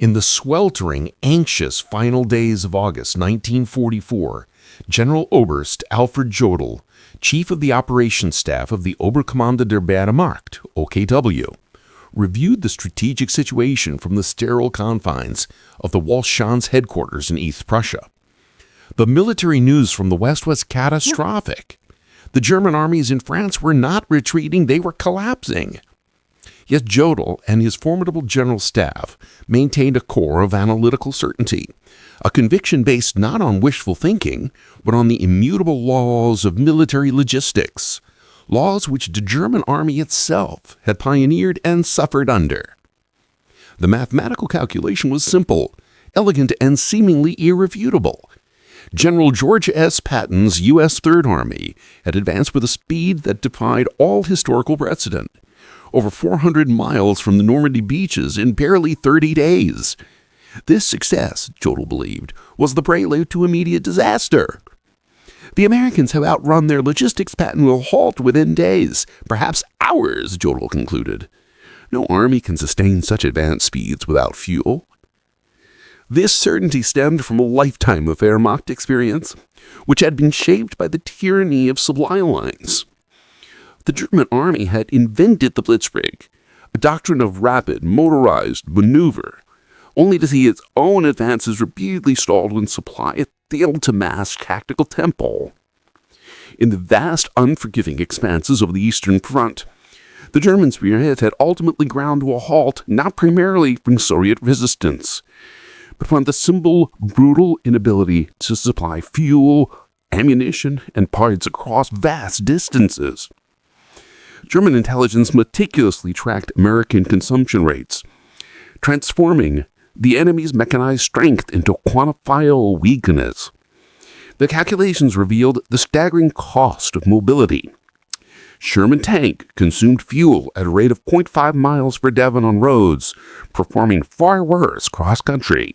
In the sweltering, anxious final days of August 1944, General Oberst Alfred Jodl, chief of the operations staff of the Oberkommando der Wehrmacht, OKW, reviewed the strategic situation from the sterile confines of the Wallschanz headquarters in East Prussia. The military news from the West was catastrophic. The German armies in France were not retreating, they were collapsing. Yet Jodl and his formidable general staff maintained a core of analytical certainty, a conviction based not on wishful thinking, but on the immutable laws of military logistics, laws which the German army itself had pioneered and suffered under. The mathematical calculation was simple, elegant, and seemingly irrefutable. General George S. Patton's U.S. Third Army had advanced with a speed that defied all historical precedent, over 400 miles from the Normandy beaches in barely 30 days. This success, Jodl believed, was the prelude to immediate disaster. The Americans have outrun their logistics. Patton will halt within days, perhaps hours, Jodl concluded. No army can sustain such advanced speeds without fuel. This certainty stemmed from a lifetime of Wehrmacht experience, which had been shaped by the tyranny of supply lines. The German army had invented the Blitzkrieg, a doctrine of rapid, motorized maneuver, only to see its own advances repeatedly stalled when supply failed to match tactical tempo. In the vast, unforgiving expanses of the Eastern Front, the German spearhead had ultimately ground to a halt, not primarily from Soviet resistance, but from the simple, brutal inability to supply fuel, ammunition, and parts across vast distances. German intelligence meticulously tracked American consumption rates, transforming the enemy's mechanized strength into quantifiable weakness. The calculations revealed the staggering cost of mobility. Sherman tank consumed fuel at a rate of 0.5 miles per Devon on roads, performing far worse cross-country.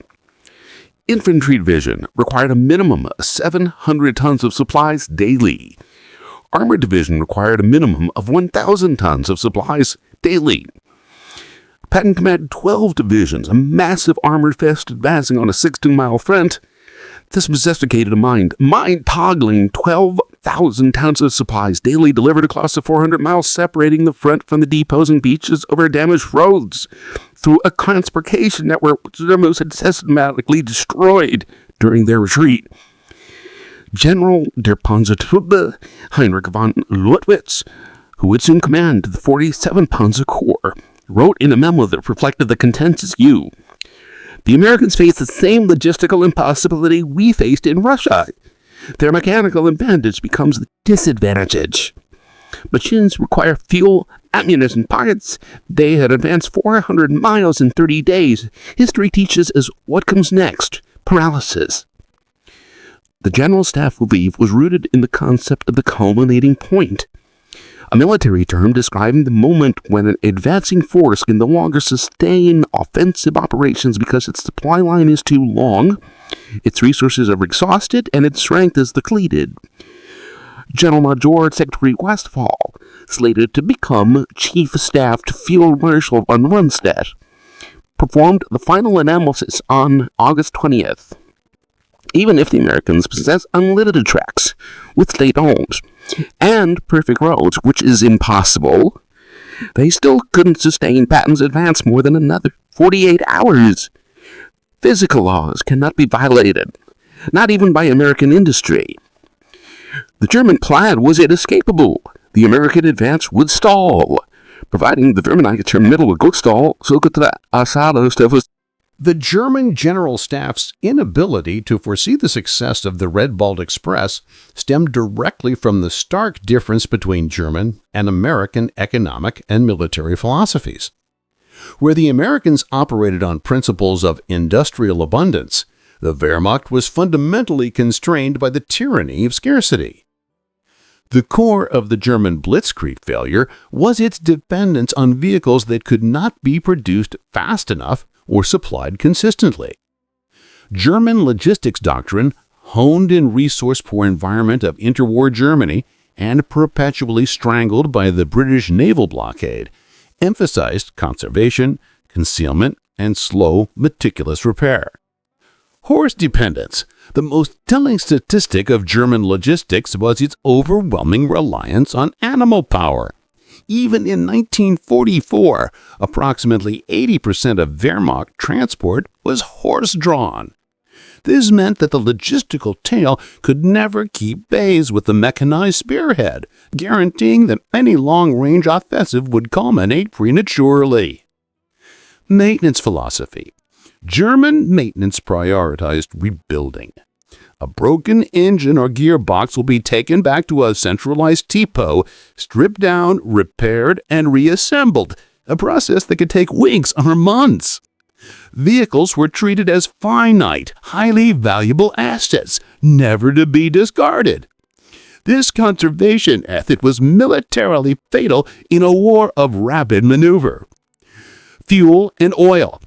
Infantry division required a minimum of 700 tons of supplies daily. Armored division required a minimum of 1,000 tons of supplies daily. Patton commanded 12 divisions, a massive armored fist advancing on a 16-mile front. This necessitated a mind-toggling 12,000 tons of supplies daily delivered across the 400 miles separating the front from the depots and beaches over damaged roads through a transportation network which the Germans had systematically destroyed during their retreat. General der Panzertruppe Heinrich von Leutwitz, who would soon command the 47th Panzer Corps, wrote in a memo that reflected the consensus view. The Americans faced the same logistical impossibility we faced in Russia. Their mechanical advantage becomes the disadvantage. Machines require fuel, ammunition, parts. They had advanced 400 miles in 30 days. History teaches us what comes next: paralysis. The general staff belief was rooted in the concept of the culminating point, a military term describing the moment when an advancing force can no longer sustain offensive operations because its supply line is too long, its resources are exhausted, and its strength is depleted. General Major Secretary Westphal, slated to become Chief of Staff to Field Marshal von Rundstedt, performed the final analysis on August 20th. Even if the Americans possess unlimited tracks, which they don't, and perfect roads, which is impossible, they still couldn't sustain Patton's advance more than another 48 hours. Physical laws cannot be violated, not even by American industry. The German plan was inescapable. The American advance would stall. Providing the Vereinigte Mittel would stall, so could the Assad. The German General Staff's inability to foresee the success of the Red Bald Express stemmed directly from the stark difference between German and American economic and military philosophies. Where the Americans operated on principles of industrial abundance, the Wehrmacht was fundamentally constrained by the tyranny of scarcity. The core of the German Blitzkrieg failure was its dependence on vehicles that could not be produced fast enough or supplied consistently. German logistics doctrine, honed in resource-poor environment of interwar Germany and perpetually strangled by the British naval blockade, emphasized conservation, concealment, and slow, meticulous repair. Horse dependence. The most telling statistic of German logistics was its overwhelming reliance on animal power. Even in 1944, approximately 80% of Wehrmacht transport was horse-drawn. This meant that the logistical tail could never keep pace with the mechanized spearhead, guaranteeing that any long-range offensive would culminate prematurely. Maintenance philosophy. German maintenance prioritized rebuilding. A broken engine or gearbox will be taken back to a centralized depot, stripped down, repaired, and reassembled, a process that could take weeks or months. Vehicles were treated as finite, highly valuable assets, never to be discarded. This conservation ethic was militarily fatal in a war of rapid maneuver. Fuel and oil.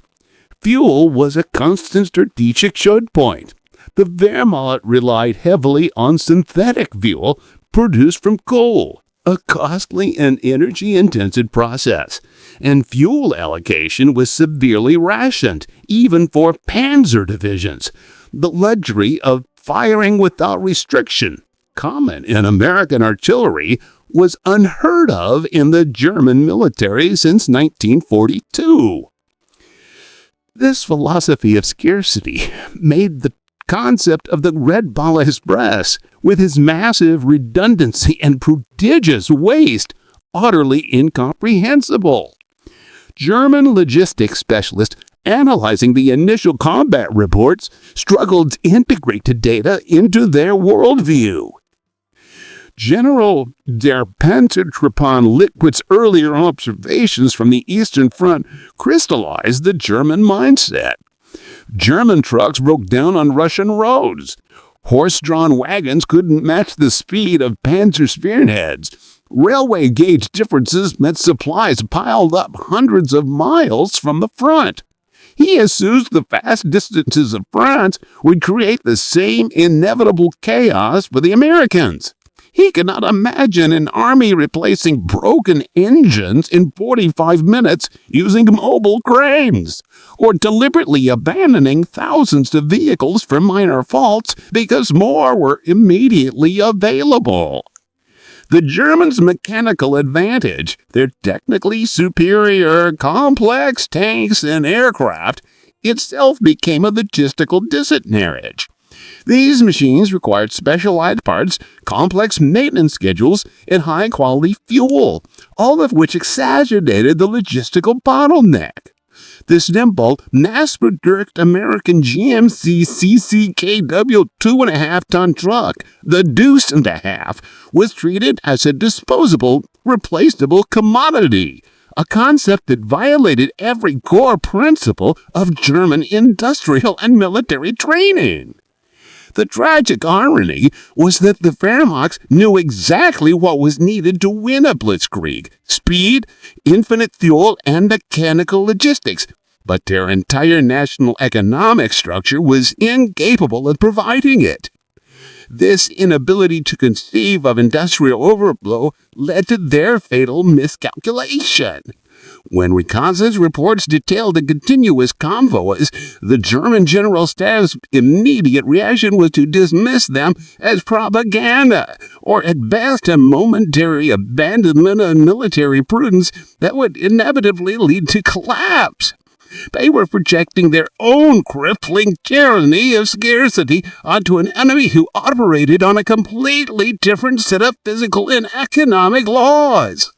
Fuel was a constant strategic choke point. The Wehrmacht relied heavily on synthetic fuel produced from coal, a costly and energy-intensive process, and fuel allocation was severely rationed, even for panzer divisions. The luxury of firing without restriction, common in American artillery, was unheard of in the German military since 1942. This philosophy of scarcity made the concept of the Red Ball Express, with its massive redundancy and prodigious waste, utterly incomprehensible. German logistics specialists analyzing the initial combat reports struggled to integrate the data into their worldview. General der Panzertruppen-Liquid's earlier observations from the Eastern Front crystallized the German mindset. German trucks broke down on Russian roads. Horse-drawn wagons couldn't match the speed of panzer spearheads. Railway gauge differences meant supplies piled up hundreds of miles from the front. He assumes the vast distances of France would create the same inevitable chaos for the Americans. He could not imagine an army replacing broken engines in 45 minutes using mobile cranes, or deliberately abandoning thousands of vehicles for minor faults because more were immediately available. The Germans' mechanical advantage, their technically superior complex tanks and aircraft, itself became a logistical disadvantage. These machines required specialized parts, complex maintenance schedules, and high-quality fuel, all of which exacerbated the logistical bottleneck. This nimble, mass-produced American GMC CCKW 2.5-ton truck, the Deuce and a Half, was treated as a disposable, replaceable commodity, a concept that violated every core principle of German industrial and military training. The tragic irony was that the Wehrmacht knew exactly what was needed to win a blitzkrieg: speed, infinite fuel, and mechanical logistics. But their entire national economic structure was incapable of providing it. This inability to conceive of industrial overflow led to their fatal miscalculation. When reconnaissance reports detailed the continuous convoys, the German General Staff's immediate reaction was to dismiss them as propaganda, or at best a momentary abandonment of military prudence that would inevitably lead to collapse. They were projecting their own crippling tyranny of scarcity onto an enemy who operated on a completely different set of physical and economic laws.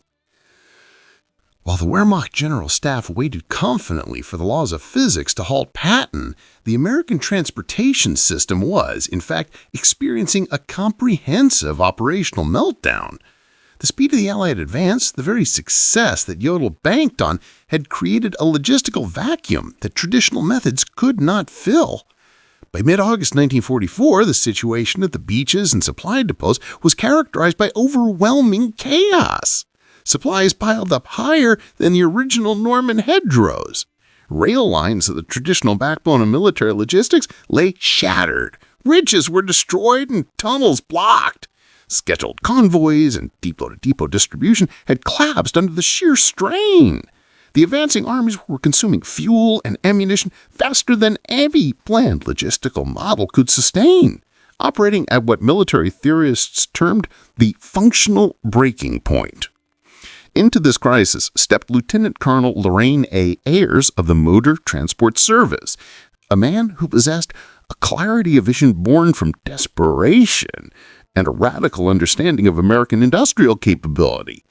While the Wehrmacht General Staff waited confidently for the laws of physics to halt Patton, the American transportation system was, in fact, experiencing a comprehensive operational meltdown. The speed of the Allied advance, the very success that Jodl banked on, had created a logistical vacuum that traditional methods could not fill. By mid-August 1944, the situation at the beaches and supply depots was characterized by overwhelming chaos. Supplies piled up higher than the original Norman hedgerows. Rail lines of the traditional backbone of military logistics lay shattered. Bridges were destroyed and tunnels blocked. Scheduled convoys and depot-to-depot distribution had collapsed under the sheer strain. The advancing armies were consuming fuel and ammunition faster than any planned logistical model could sustain, operating at what military theorists termed the functional breaking point. Into this crisis stepped Lieutenant Colonel Lorraine A. Ayres of the Motor Transport Service, a man who possessed a clarity of vision born from desperation and a radical understanding of American industrial capability.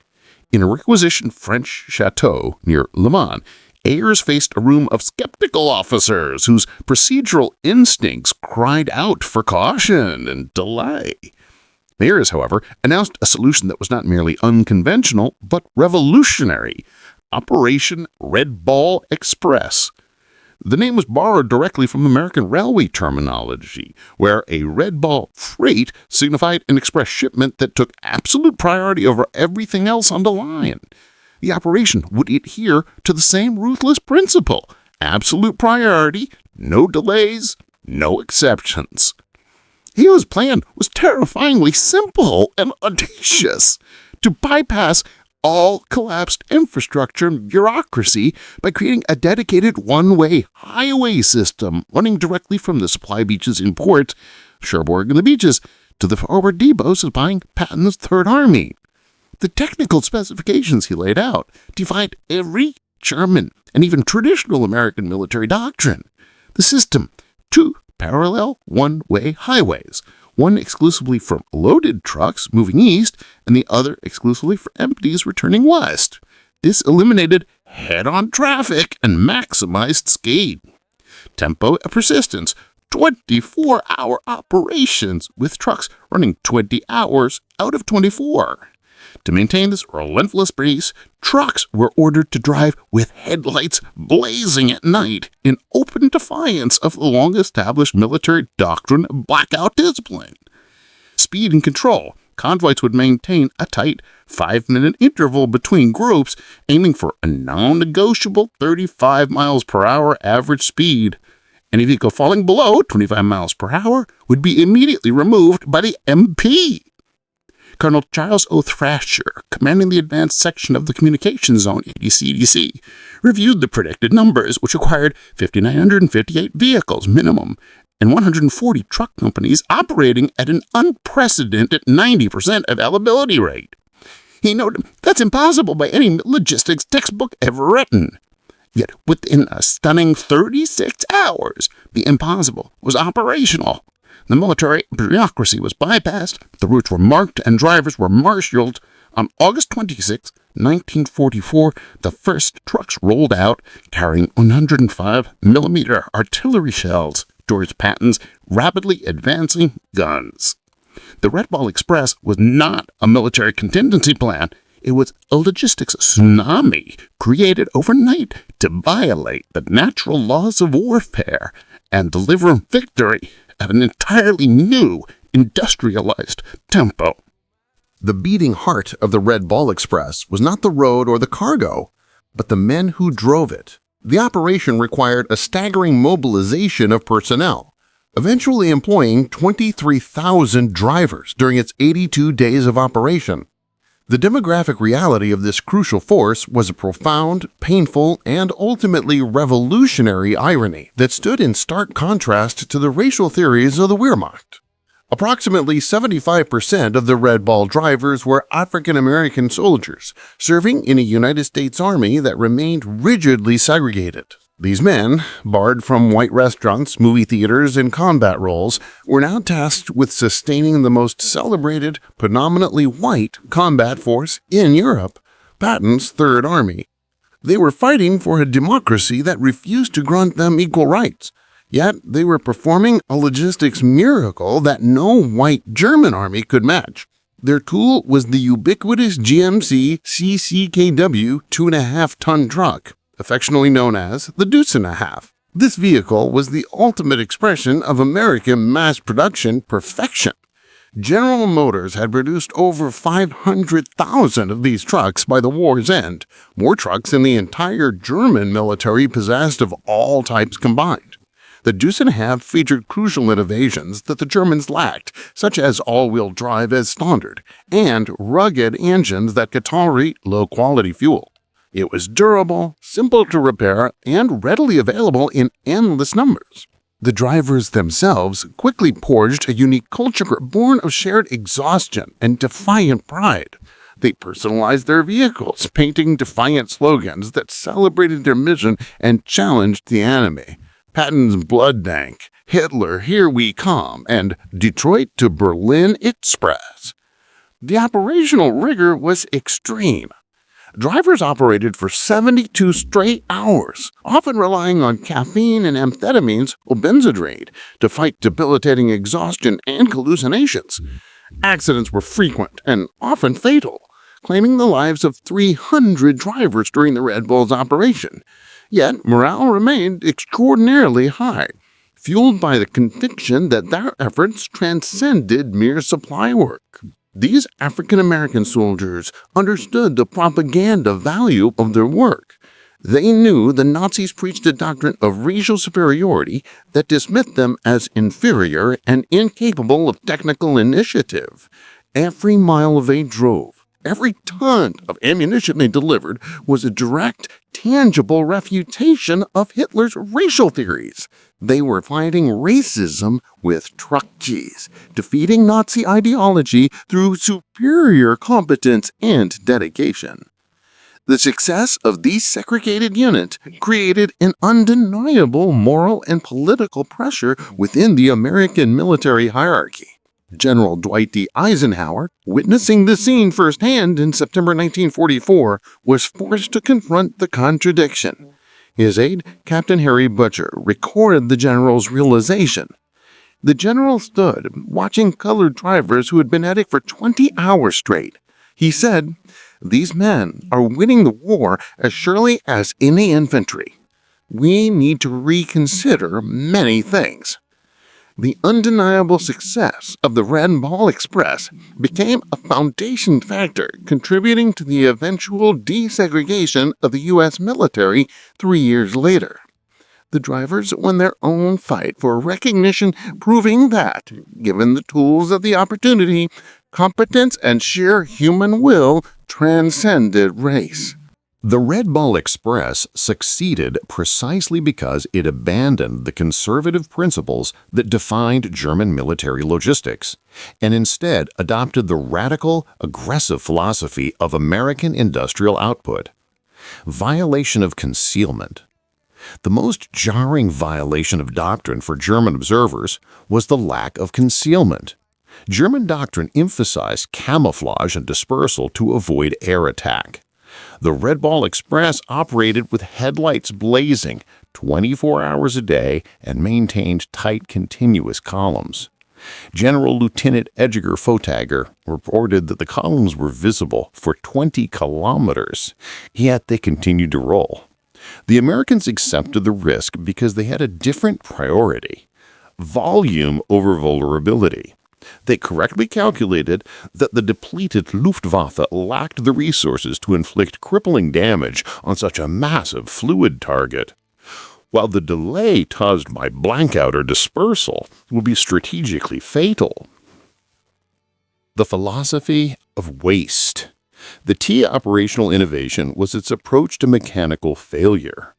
In a requisitioned French chateau near Le Mans, Ayres faced a room of skeptical officers whose procedural instincts cried out for caution and delay. Ayres, however, announced a solution that was not merely unconventional, but revolutionary: Operation Red Ball Express. The name was borrowed directly from American railway terminology, where a red ball freight signified an express shipment that took absolute priority over everything else on the line. The operation would adhere to the same ruthless principle: absolute priority, no delays, no exceptions. Hio's plan was terrifyingly simple and audacious: to bypass all collapsed infrastructure and bureaucracy by creating a dedicated one-way highway system running directly from the supply beaches in port, Cherbourg and the beaches, to the forward depots supplying Patton's Third Army. The technical specifications he laid out defied every German and even traditional American military doctrine. The system: 2 parallel one-way highways, one exclusively for loaded trucks moving east and the other exclusively for empties returning west. This eliminated head-on traffic and maximized speed. Tempo and persistence: 24-hour operations with trucks running 20 hours out of 24. To maintain this relentless pace, trucks were ordered to drive with headlights blazing at night in open defiance of the long-established military doctrine of blackout discipline. Speed and control: convoys would maintain a tight 5-minute interval between groups, aiming for a non-negotiable 35 miles per hour average speed. Any vehicle falling below 25 miles per hour would be immediately removed by the MP. Colonel Charles O. Thrasher, commanding the advanced section of the Communications Zone ADCDC, reviewed the predicted numbers, which required 5,958 vehicles minimum and 140 truck companies operating at an unprecedented 90% availability rate. He noted that's impossible by any logistics textbook ever written. Yet within a stunning 36 hours, the impossible was operational. The military bureaucracy was bypassed, the routes were marked, and drivers were marshaled. On August 26, 1944, the first trucks rolled out carrying 105mm artillery shells towards Patton's rapidly advancing guns. The Red Ball Express was not a military contingency plan. It was a logistics tsunami created overnight to violate the natural laws of warfare and deliver victory at an entirely new, industrialized tempo. The beating heart of the Red Ball Express was not the road or the cargo, but the men who drove it. The operation required a staggering mobilization of personnel, eventually employing 23,000 drivers during its 82 days of operation. The demographic reality of this crucial force was a profound, painful, and ultimately revolutionary irony that stood in stark contrast to the racial theories of the Wehrmacht. Approximately 75% of the Red Ball drivers were African American soldiers, serving in a United States Army that remained rigidly segregated. These men, barred from white restaurants, movie theaters, and combat roles, were now tasked with sustaining the most celebrated, predominantly white combat force in Europe, Patton's Third Army. They were fighting for a democracy that refused to grant them equal rights, yet they were performing a logistics miracle that no white German army could match. Their tool was the ubiquitous GMC CCKW 2.5-ton truck, affectionately known as the Deuce and a Half. This vehicle was the ultimate expression of American mass production perfection. General Motors had produced over 500,000 of these trucks by the war's end, more trucks than the entire German military possessed of all types combined. The Deuce and a Half featured crucial innovations that the Germans lacked, such as all-wheel drive as standard, and rugged engines that could tolerate low-quality fuel. It was durable, simple to repair, and readily available in endless numbers. The drivers themselves quickly forged a unique culture born of shared exhaustion and defiant pride. They personalized their vehicles, painting defiant slogans that celebrated their mission and challenged the enemy. Patton's Blood Dank, Hitler, Here We Come, and Detroit to Berlin Express. The operational rigor was extreme. Drivers operated for 72 straight hours, often relying on caffeine and amphetamines or Benzodrine to fight debilitating exhaustion and hallucinations. Accidents were frequent and often fatal, claiming the lives of 300 drivers during the Red Bull's operation. Yet morale remained extraordinarily high, fueled by the conviction that their efforts transcended mere supply work. These African-American soldiers understood the propaganda value of their work. They knew the Nazis preached a doctrine of racial superiority that dismissed them as inferior and incapable of technical initiative. Every mile they drove, every ton of ammunition they delivered was a direct, tangible refutation of Hitler's racial theories. They were fighting racism with truck keys, defeating Nazi ideology through superior competence and dedication. The success of these segregated units created an undeniable moral and political pressure within the American military hierarchy. General Dwight D. Eisenhower, witnessing the scene firsthand in September 1944, was forced to confront the contradiction. His aide, Captain Harry Butcher, recorded the general's realization. The general stood, watching colored drivers who had been at it for 20 hours straight. He said, "These men are winning the war as surely as any infantry. We need to reconsider many things." The undeniable success of the Red Ball Express became a foundation factor contributing to the eventual desegregation of the U.S. military 3 years later. The drivers won their own fight for recognition, proving that, given the tools of the opportunity, competence and sheer human will transcended race. The Red Ball Express succeeded precisely because it abandoned the conservative principles that defined German military logistics, and instead adopted the radical, aggressive philosophy of American industrial output. Violation of concealment. The most jarring violation of doctrine for German observers was the lack of concealment. German doctrine emphasized camouflage and dispersal to avoid air attack. The Red Ball Express operated with headlights blazing 24 hours a day and maintained tight, continuous columns. General Lieutenant Edgar Fotager reported that the columns were visible for 20 kilometers, yet they continued to roll. The Americans accepted the risk because they had a different priority: volume over vulnerability. They correctly calculated that the depleted Luftwaffe lacked the resources to inflict crippling damage on such a massive fluid target, while the delay caused by blankout or dispersal would be strategically fatal. The philosophy of waste. The key operational innovation was its approach to mechanical failure.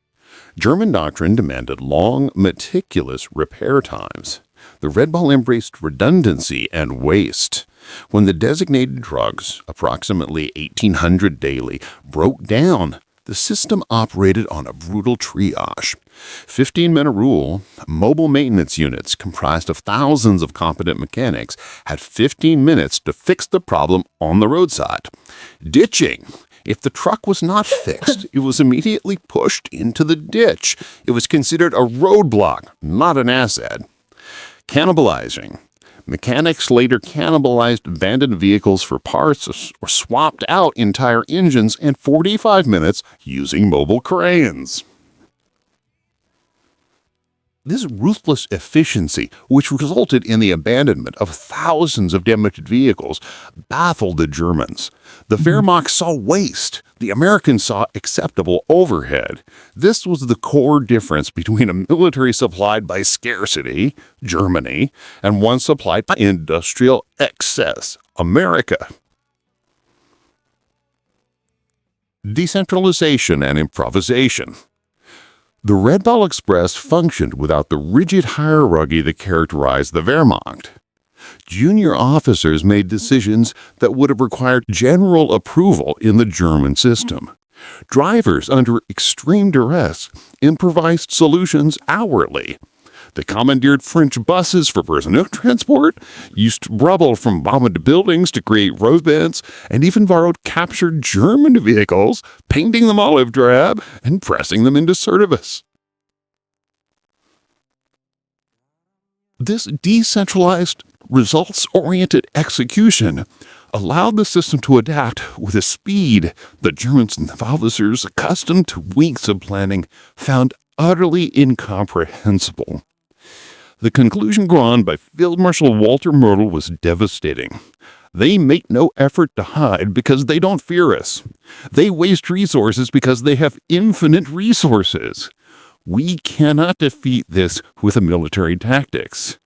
German doctrine demanded long, meticulous repair times. The Red Ball embraced redundancy and waste. When the designated trucks, approximately 1,800 daily, broke down, the system operated on a brutal triage. 15-minute rule, mobile maintenance units comprised of thousands of competent mechanics had 15 minutes to fix the problem on the roadside. Ditching. If the truck was not fixed, it was immediately pushed into the ditch. It was considered a roadblock, not an asset. Cannibalizing. Mechanics later cannibalized abandoned vehicles for parts or swapped out entire engines in 45 minutes using mobile cranes. This ruthless efficiency, which resulted in the abandonment of thousands of damaged vehicles, baffled the Germans. The Wehrmacht saw waste. The Americans saw acceptable overhead. This was the core difference between a military supplied by scarcity, Germany, and one supplied by industrial excess, America. Decentralization and improvisation. The Red Ball Express functioned without the rigid hierarchy that characterized the Wehrmacht. Junior officers made decisions that would have required general approval in the German system. Drivers, under extreme duress, improvised solutions hourly. They commandeered French buses for personnel transport, used rubble from bombed buildings to create roadbeds, and even borrowed captured German vehicles, painting them olive drab and pressing them into service. This decentralized, results-oriented execution allowed the system to adapt with a speed the German officers, accustomed to weeks of planning, found utterly incomprehensible. The conclusion drawn by Field Marshal Walter Model was devastating. They make no effort to hide because they don't fear us. They waste resources because they have infinite resources. We cannot defeat this with military tactics.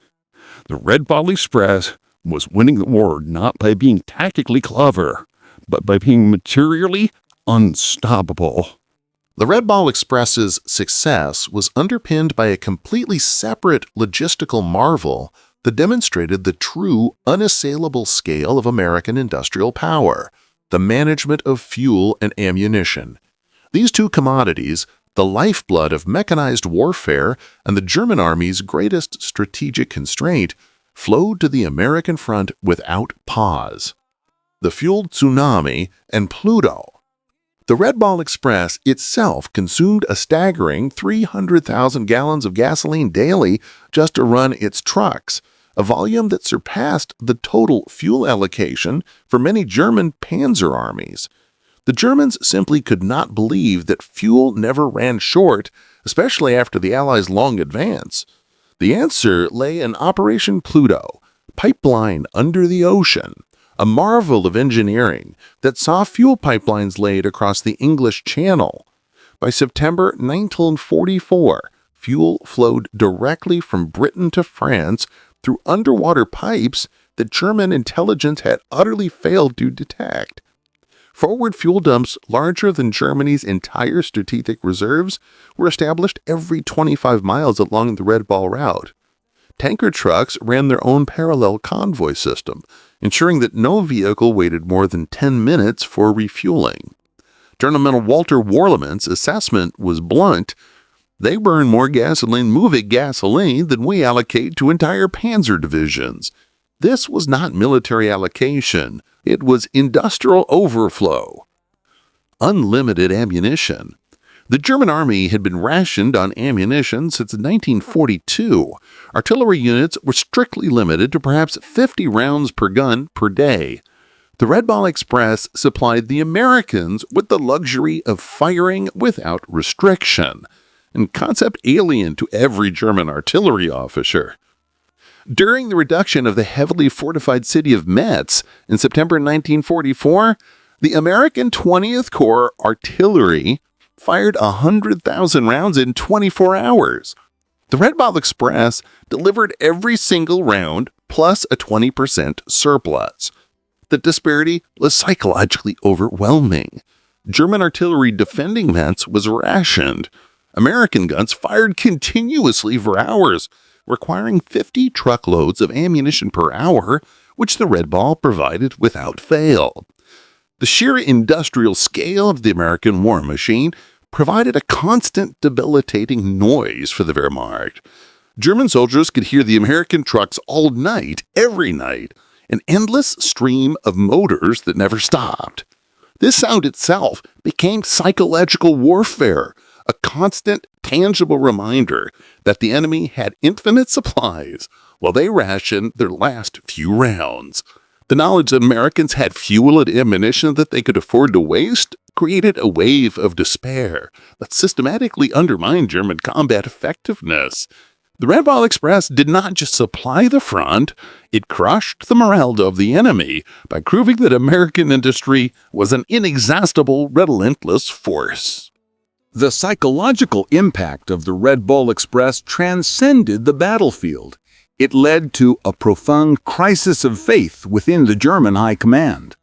The Red Ball Express was winning the war not by being tactically clever, but by being materially unstoppable. The Red Ball Express's success was underpinned by a completely separate logistical marvel that demonstrated the true, unassailable scale of American industrial power, the management of fuel and ammunition. These two commodities, the lifeblood of mechanized warfare and the German army's greatest strategic constraint, flowed to the American front without pause. The fuel tsunami and Pluto. The Red Ball Express itself consumed a staggering 300,000 gallons of gasoline daily just to run its trucks, a volume that surpassed the total fuel allocation for many German panzer armies. The Germans simply could not believe that fuel never ran short, especially after the Allies' long advance. The answer lay in Operation Pluto, pipeline under the ocean, a marvel of engineering that saw fuel pipelines laid across the English Channel. By September 1944, fuel flowed directly from Britain to France through underwater pipes that German intelligence had utterly failed to detect. Forward fuel dumps larger than Germany's entire strategic reserves were established every 25 miles along the Red Ball route. Tanker trucks ran their own parallel convoy system, ensuring that no vehicle waited more than 10 minutes for refueling. Journeyman Walter Warleman's assessment was blunt. They burn more gasoline moving gasoline than we allocate to entire panzer divisions. This was not military allocation. It was industrial overflow. Unlimited ammunition. The German army had been rationed on ammunition since 1942. Artillery units were strictly limited to perhaps 50 rounds per gun per day. The Red Ball Express supplied the Americans with the luxury of firing without restriction, a concept alien to every German artillery officer. During the reduction of the heavily fortified city of Metz in September 1944, the American 20th Corps artillery fired 100,000 rounds in 24 hours. The Red Ball Express delivered every single round plus a 20% surplus. The disparity was psychologically overwhelming. German artillery defending Metz was rationed. American guns fired continuously for hours, requiring 50 truckloads of ammunition per hour, which the Red Ball provided without fail. The sheer industrial scale of the American war machine provided a constant debilitating noise for the Wehrmacht. German soldiers could hear the American trucks all night, every night, an endless stream of motors that never stopped. This sound itself became psychological warfare, a constant, tangible reminder that the enemy had infinite supplies while they rationed their last few rounds. The knowledge that Americans had fuel and ammunition that they could afford to waste created a wave of despair that systematically undermined German combat effectiveness. The Red Ball Express did not just supply the front, it crushed the morale of the enemy by proving that American industry was an inexhaustible, relentless force. The psychological impact of the Red Ball Express transcended the battlefield. It led to a profound crisis of faith within the German high command.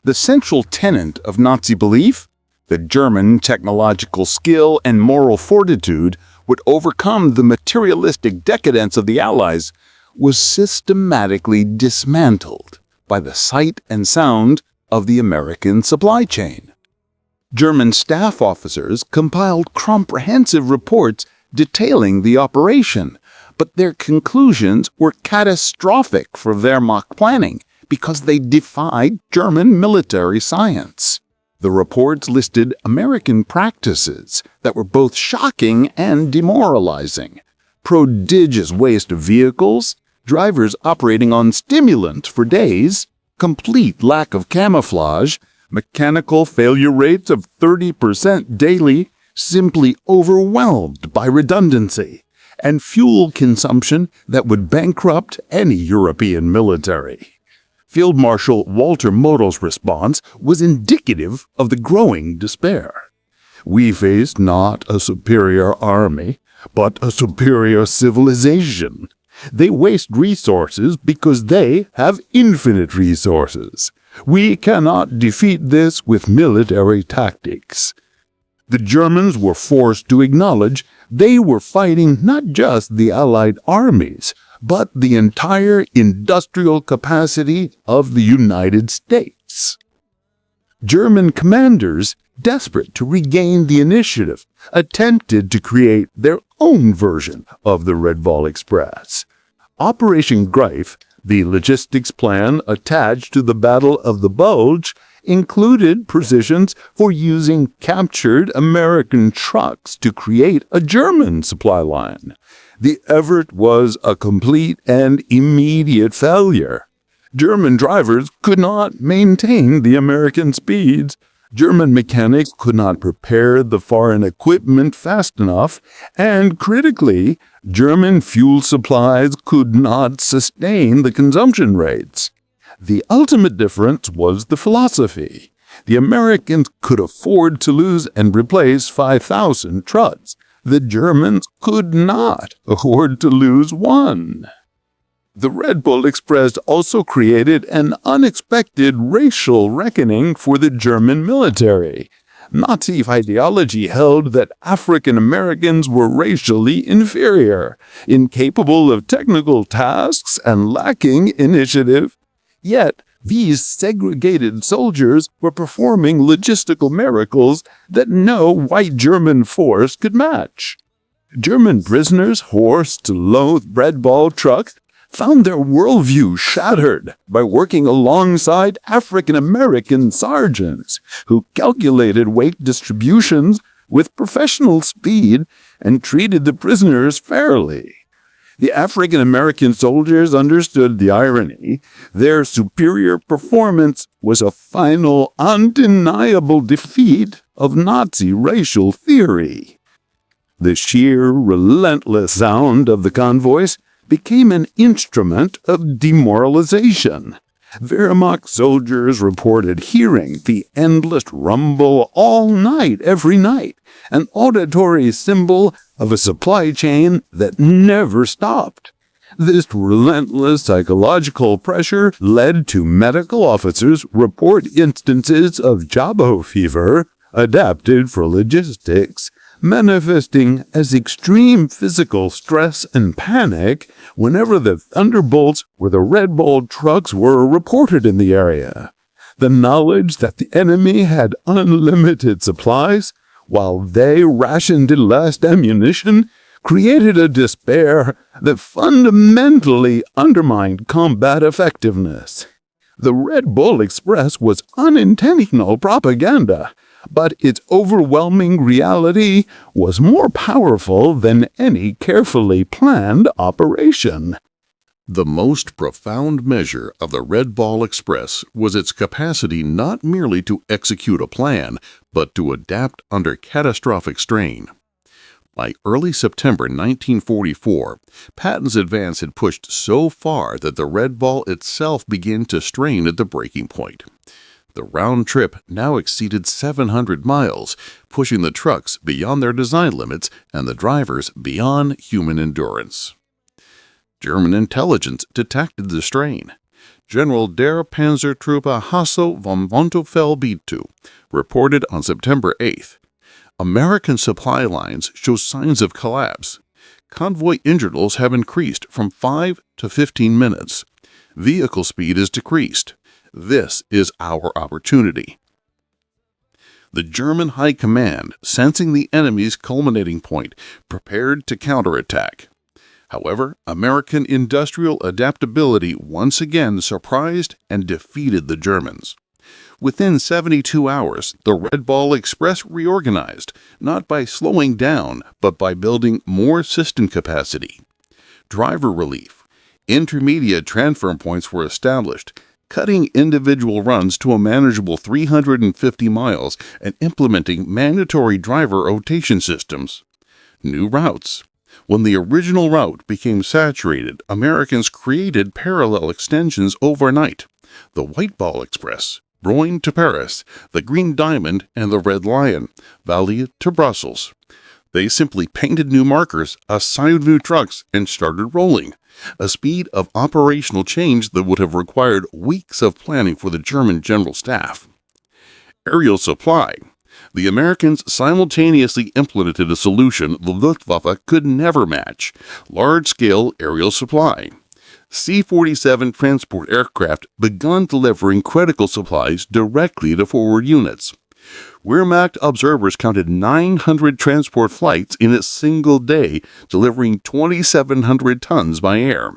The central tenet of Nazi belief, The German technological skill and moral fortitude would overcome the materialistic decadence of the Allies was systematically dismantled by the sight and sound of the American supply chain. German staff officers compiled comprehensive reports detailing the operation, but their conclusions were catastrophic for Wehrmacht planning because they defied German military science. The reports listed American practices that were both shocking and demoralizing. Prodigious waste of vehicles, drivers operating on stimulant for days, complete lack of camouflage, mechanical failure rates of 30% daily, simply overwhelmed by redundancy, and fuel consumption that would bankrupt any European military. Field Marshal Walter Model's response was indicative of the growing despair. "We face not a superior army, but a superior civilization. They waste resources because they have infinite resources. We cannot defeat this with military tactics." The Germans were forced to acknowledge they were fighting not just the Allied armies, but the entire industrial capacity of the United States. German commanders, desperate to regain the initiative, attempted to create their own version of the Red Ball Express. Operation Greif, the logistics plan attached to the Battle of the Bulge, included provisions for using captured American trucks to create a German supply line. The effort was a complete and immediate failure. German drivers could not maintain the American speeds. German mechanics could not prepare the foreign equipment fast enough, and critically, German fuel supplies could not sustain the consumption rates. The ultimate difference was the philosophy. The Americans could afford to lose and replace 5,000 trucks. The Germans could not afford to lose one. The Red Bull Express also created an unexpected racial reckoning for the German military. Nazi ideology held that African Americans were racially inferior, incapable of technical tasks, and lacking initiative. Yet, these segregated soldiers were performing logistical miracles that no white German force could match. German prisoners horsed to loathe Red Ball trucks found their worldview shattered by working alongside African American sergeants who calculated weight distributions with professional speed and treated the prisoners fairly. The African American soldiers understood the irony. Their superior performance was a final, undeniable defeat of Nazi racial theory. The sheer, relentless sound of the convoys became an instrument of demoralization. Wehrmacht soldiers reported hearing the endless rumble all night, every night, an auditory symbol of a supply chain that never stopped. This relentless psychological pressure led to medical officers report instances of Jabo fever, adapted for logistics, manifesting as extreme physical stress and panic whenever the Thunderbolts or the Red Bull trucks were reported in the area. The knowledge that the enemy had unlimited supplies, while they rationed last ammunition, created a despair that fundamentally undermined combat effectiveness. The Red Bull Express was unintentional propaganda, but its overwhelming reality was more powerful than any carefully planned operation. The most profound measure of the Red Ball Express was its capacity not merely to execute a plan, but to adapt under catastrophic strain. By early September 1944, Patton's advance had pushed so far that the Red Ball itself began to strain at the breaking point. The round trip now exceeded 700 miles, pushing the trucks beyond their design limits and the drivers beyond human endurance. German intelligence detected the strain. General der Panzertruppe Hasso vom Montefeld-Bethune, reported on September 8th. American supply lines show signs of collapse. Convoy intervals have increased from 5 to 15 minutes. Vehicle speed is decreased. This is our opportunity. The German High Command, sensing the enemy's culminating point, prepared to counterattack. However, American industrial adaptability once again surprised and defeated the Germans. Within 72 hours, the Red Ball Express reorganized, not by slowing down, but by building more system capacity. Driver relief. Intermediate transfer points were established, cutting individual runs to a manageable 350 miles and implementing mandatory driver rotation systems. New routes. When the original route became saturated, Americans created parallel extensions overnight. The White Ball Express, Rouen to Paris, the Green Diamond, and the Red Lion, Valais to Brussels. They simply painted new markers, assigned new trucks, and started rolling. A speed of operational change that would have required weeks of planning for the German General Staff. Aerial supply. The Americans simultaneously implemented a solution the Luftwaffe could never match: large-scale aerial supply. C-47 transport aircraft begun delivering critical supplies directly to forward units. Wehrmacht observers counted 900 transport flights in a single day, delivering 2,700 tons by air.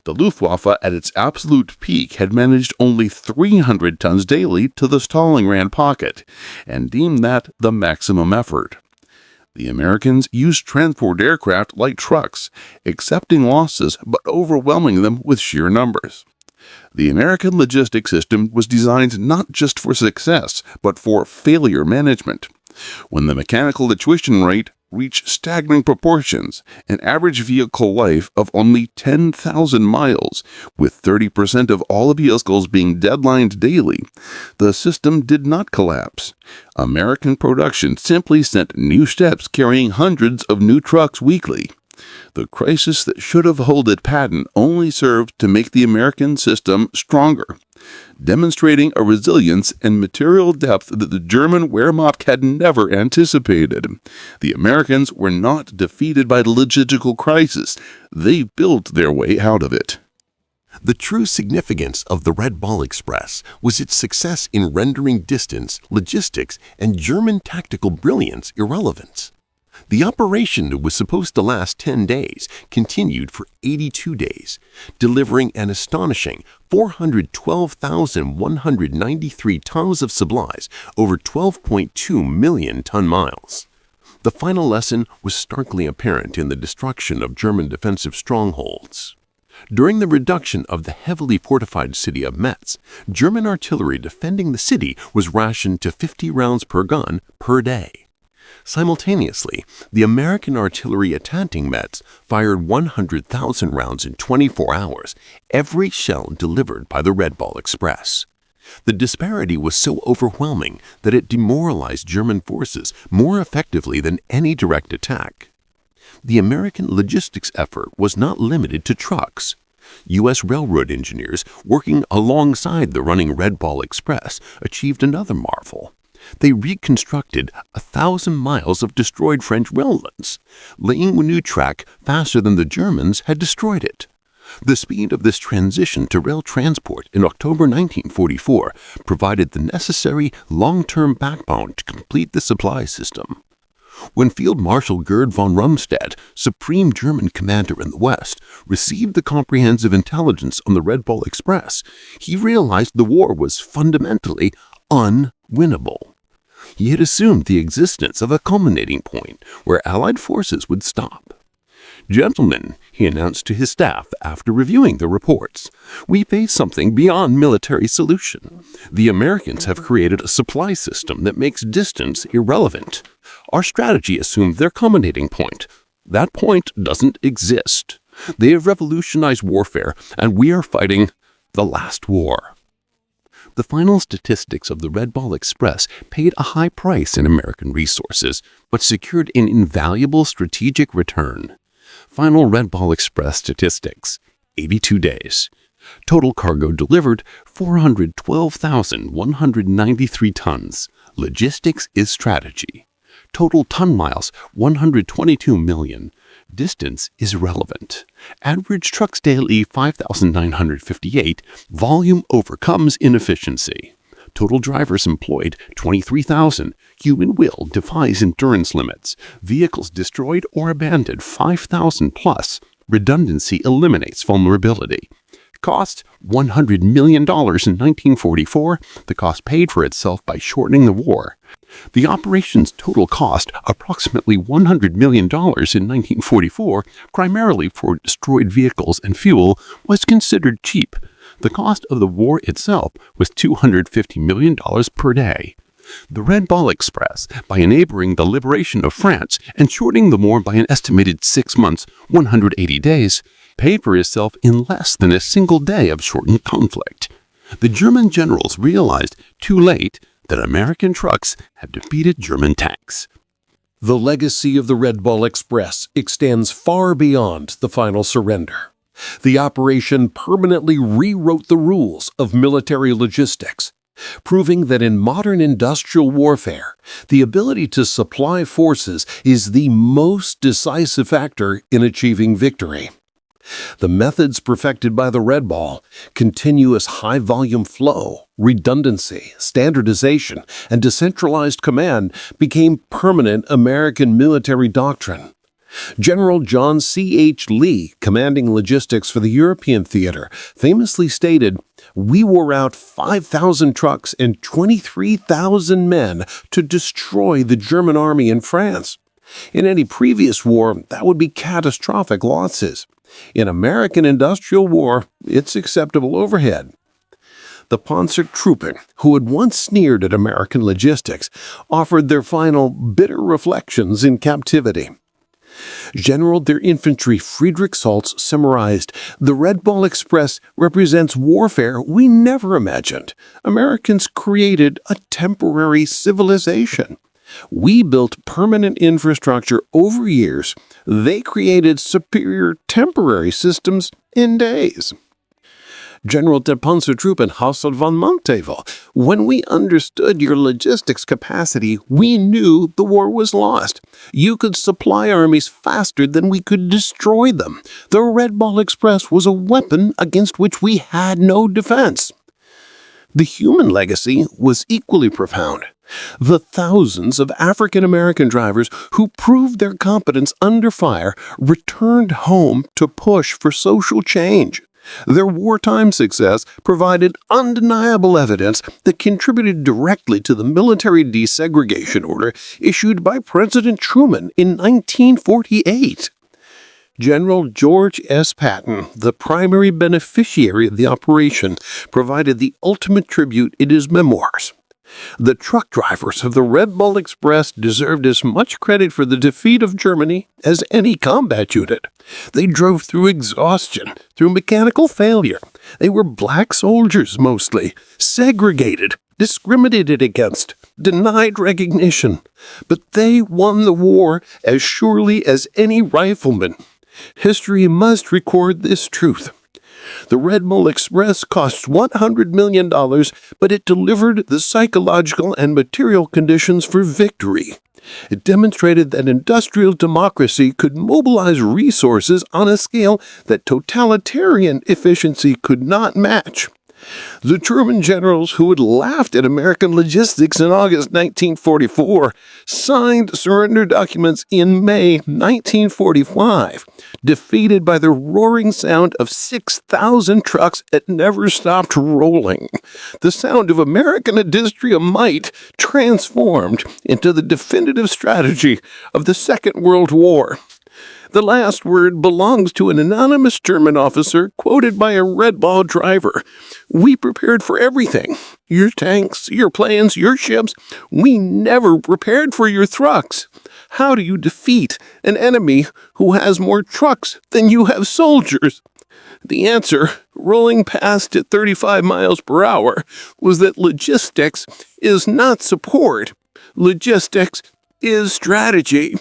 The Luftwaffe at its absolute peak had managed only 300 tons daily to the Stalingrad pocket, and deemed that the maximum effort. The Americans used transport aircraft like trucks, accepting losses but overwhelming them with sheer numbers. The American logistics system was designed not just for success, but for failure management. When the mechanical attrition rate reached staggering proportions, an average vehicle life of only 10,000 miles, with 30% of all vehicles being deadlined daily, the system did not collapse. American production simply sent new steps carrying hundreds of new trucks weekly. The crisis that should have held at Patton only served to make the American system stronger, demonstrating a resilience and material depth that the German Wehrmacht had never anticipated. The Americans were not defeated by the logistical crisis. They built their way out of it. The true significance of the Red Ball Express was its success in rendering distance, logistics, and German tactical brilliance irrelevant. The operation was supposed to last 10 days, continued for 82 days, delivering an astonishing 412,193 tons of supplies over 12.2 million ton-miles. The final lesson was starkly apparent in the destruction of German defensive strongholds. During the reduction of the heavily fortified city of Metz, German artillery defending the city was rationed to 50 rounds per gun per day. Simultaneously, the American artillery attacking Metz fired 100,000 rounds in 24 hours, every shell delivered by the Red Ball Express. The disparity was so overwhelming that it demoralized German forces more effectively than any direct attack. The American logistics effort was not limited to trucks. U.S. railroad engineers working alongside the running Red Ball Express achieved another marvel. They reconstructed 1,000 miles of destroyed French railroads, laying a new track faster than the Germans had destroyed it. The speed of this transition to rail transport in October 1944 provided the necessary long-term backbone to complete the supply system. When Field Marshal Gerd von Rundstedt, supreme German commander in the West, received the comprehensive intelligence on the Red Ball Express, he realized the war was fundamentally unwinnable. He had assumed the existence of a culminating point where Allied forces would stop. "Gentlemen," he announced to his staff after reviewing the reports, "we face something beyond military solution. The Americans have created a supply system that makes distance irrelevant. Our strategy assumed their culminating point. That point doesn't exist. They have revolutionized warfare, and we are fighting the last war." The final statistics of the Red Ball Express paid a high price in American resources, but secured an invaluable strategic return. Final Red Ball Express statistics: 82 days. Total cargo delivered 412,193 tons. Logistics is strategy. Total ton miles 122 million. Distance is relevant. Average trucks daily 5,958. Volume overcomes inefficiency. Total drivers employed 23,000. Human will defies endurance limits. Vehicles destroyed or abandoned 5,000 plus. Redundancy eliminates vulnerability. Cost $100 million in 1944. The cost paid for itself by shortening the war. The operation's total cost, approximately $100 million in 1944, primarily for destroyed vehicles and fuel, was considered cheap. The cost of the war itself was $250 million per day. The Red Ball Express, by enabling the liberation of France and shortening the war by an estimated 6 months, 180 days, paid for itself in less than a single day of shortened conflict. The German generals realized too late that American trucks had defeated German tanks. The legacy of the Red Ball Express extends far beyond the final surrender. The operation permanently rewrote the rules of military logistics, proving that in modern industrial warfare, the ability to supply forces is the most decisive factor in achieving victory. The methods perfected by the Red Ball, continuous high-volume flow, redundancy, standardization, and decentralized command became permanent American military doctrine. General John C.H. Lee, commanding logistics for the European theater, famously stated, "We wore out 5,000 trucks and 23,000 men to destroy the German army in France. In any previous war, that would be catastrophic losses. In American industrial war, it's acceptable overhead." The Panzertruppen, who had once sneered at American logistics, offered their final bitter reflections in captivity. General der Infantry Friedrich Saltz summarized, "The Red Ball Express represents warfare we never imagined. Americans created a temporary civilization. We built permanent infrastructure over years. They created superior temporary systems in days." General der Panzertruppen Hausel von Monteval, "When we understood your logistics capacity, we knew the war was lost. You could supply armies faster than we could destroy them. The Red Ball Express was a weapon against which we had no defense." The human legacy was equally profound. The thousands of African American drivers who proved their competence under fire returned home to push for social change. Their wartime success provided undeniable evidence that contributed directly to the military desegregation order issued by President Truman in 1948. General George S. Patton, the primary beneficiary of the operation, provided the ultimate tribute in his memoirs. The truck drivers of the Red Ball Express deserved as much credit for the defeat of Germany as any combat unit. They drove through exhaustion, through mechanical failure. They were black soldiers mostly, segregated, discriminated against, denied recognition. But they won the war as surely as any rifleman. History must record this truth. The Red Ball Express cost $100 million, but it delivered the psychological and material conditions for victory. It demonstrated that industrial democracy could mobilize resources on a scale that totalitarian efficiency could not match. The Truman generals who had laughed at American logistics in August 1944 signed surrender documents in May 1945, defeated by the roaring sound of 6,000 trucks that never stopped rolling. The sound of American industrial might transformed into the definitive strategy of the Second World War. The last word belongs to an anonymous German officer quoted by a Red Ball driver. "We prepared for everything. Your tanks, your planes, your ships. We never prepared for your trucks. How do you defeat an enemy who has more trucks than you have soldiers?" The answer, rolling past at 35 miles per hour, was that logistics is not support. Logistics is strategy.